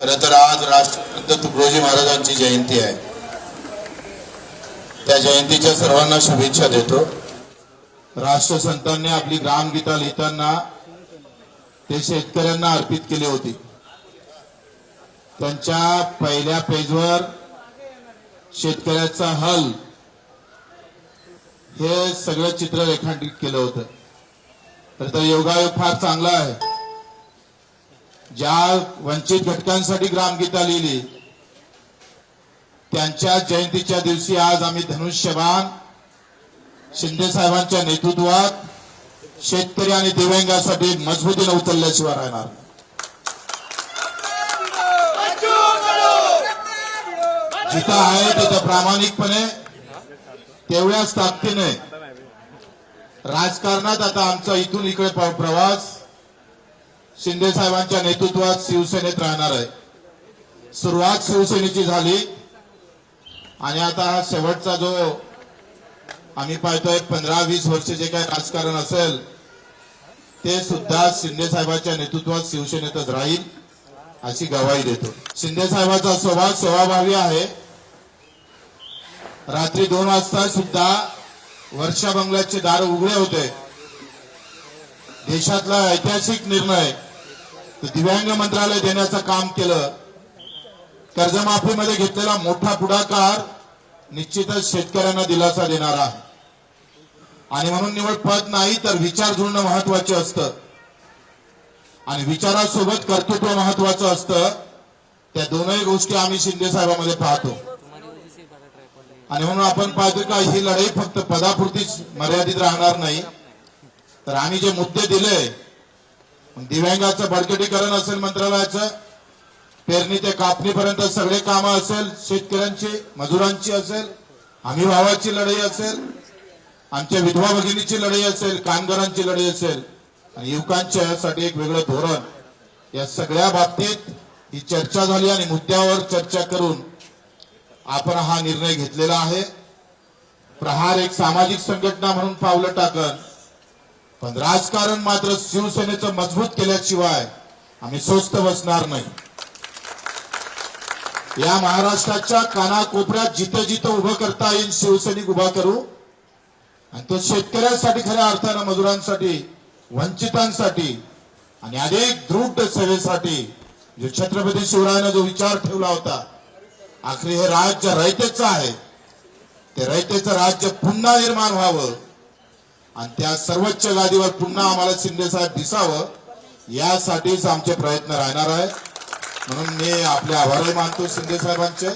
खरं तर आज राष्ट्रसंत तुकडोजी महाराजांची जयंती आहे। त्या जयंतीच्या सर्वांना शुभेच्छा देतो। राष्ट्रसंतांनी आपली ग्रामगीता लिहिताना ते शेतकऱ्यांना अर्पित केली होती। त्यांच्या पहिल्या पेजवर शेतकऱ्याचा हल हे सगळं चित्र रेखांकित केलं होतं। तर योगायोग फार चांगला आहे। ज्या वंचित घटकांसाठी ग्रामगीता लिहिली त्यांच्या जयंतीच्या दिवशी आज आम्ही धनुष्यबाण शिंदे साहेबांच्या नेतृत्वात शेतकरी आणि दिव्यांगांसाठी मजबूतीने उचलल्याशिवाय राहणार। जिथं आहे तिथं प्रामाणिकपणे तेवढ्याच ताकदीने राजकारणात आता आमचा इथून इकडे प्रवास शिंदे साहेबांच्या नेतृत्वात शिवसेनेत राहणार आहे। सुरुवात शिवसेनेची झाली आणि आता हा शेवटचा जो आम्ही पाहतोय 15-20 वर्ष जे काही राजकारण असेल ते सुद्धा शिंदे साहेबांच्या नेतृत्वात शिवसेनेतच राहील अशी ग्वाही देतो। शिंदे साहेबांचा स्वभाव सेवाभावी आहे। रात्री 2 वाजता सुद्धा वर्षा बंगल्याचे दार उघडे होते। देशातला ऐतिहासिक निर्णय दिव्यांग मंत्रालय देण्याचं काम केलं। कर्जमाफीमध्ये घेतलेला मोठा पुढाकार निश्चितच शेतकऱ्यांना दिलासा देणारा आहे आणि म्हणून निवड पद नाही तर विचार जुळणं महत्वाचं असतं आणि विचारासोबत कर्तृत्व महत्वाचं असतं। त्या दोनही गोष्टी आम्ही शिंदे साहेबांमध्ये पाहतो आणि म्हणून आपण पाहतो का ही लढाई फक्त पदापुरतीच मर्यादित राहणार नाही तर आम्ही जे मुद्दे दिले दिव्यांगाचं बळकटीकरण असेल, मंत्रालयाचं पेरणी ते कापणीपर्यंत सगळे कामं असेल, शेतकऱ्यांची मजुरांची असेल, हमी भावाची लढाई असेल, आमच्या विधवा भगिनीची लढाई असेल, कामगारांची लढाई असेल आणि युवकांच्यासाठी एक वेगळं धोरण, या सगळ्या बाबतीत ही चर्चा झाली आणि मुद्द्यावर चर्चा करून आपण हा निर्णय घेतलेला आहे। प्रहार एक सामाजिक संघटना म्हणून पावलं टाकन पण राजकारण मात्र शिवसेनेचं मजबूत केल्याशिवाय आम्ही स्वस्थ बसणार नाही। या महाराष्ट्राच्या कानाकोपऱ्यात जिथे जिथे उभं करता येईल शिवसैनिक उभा करू आणि तो शेतकऱ्यांसाठी खऱ्या अर्थानं मजुरांसाठी वंचितांसाठी आणि अधिक दृढ सेवेसाठी जो छत्रपती शिवरायाने जो विचार ठेवला होता आखरी हे राज्य रयतेचं आहे। ते रयतेचं राज्य पुन्हा निर्माण व्हावं आणि त्या सर्वोच्च गादीवर पुन्हा आम्हाला शिंदे साहेब दिसावं यासाठीच आमचे प्रयत्न राहणार आहे। म्हणून मी आपले आभारही मानतो शिंदे साहेबांचे।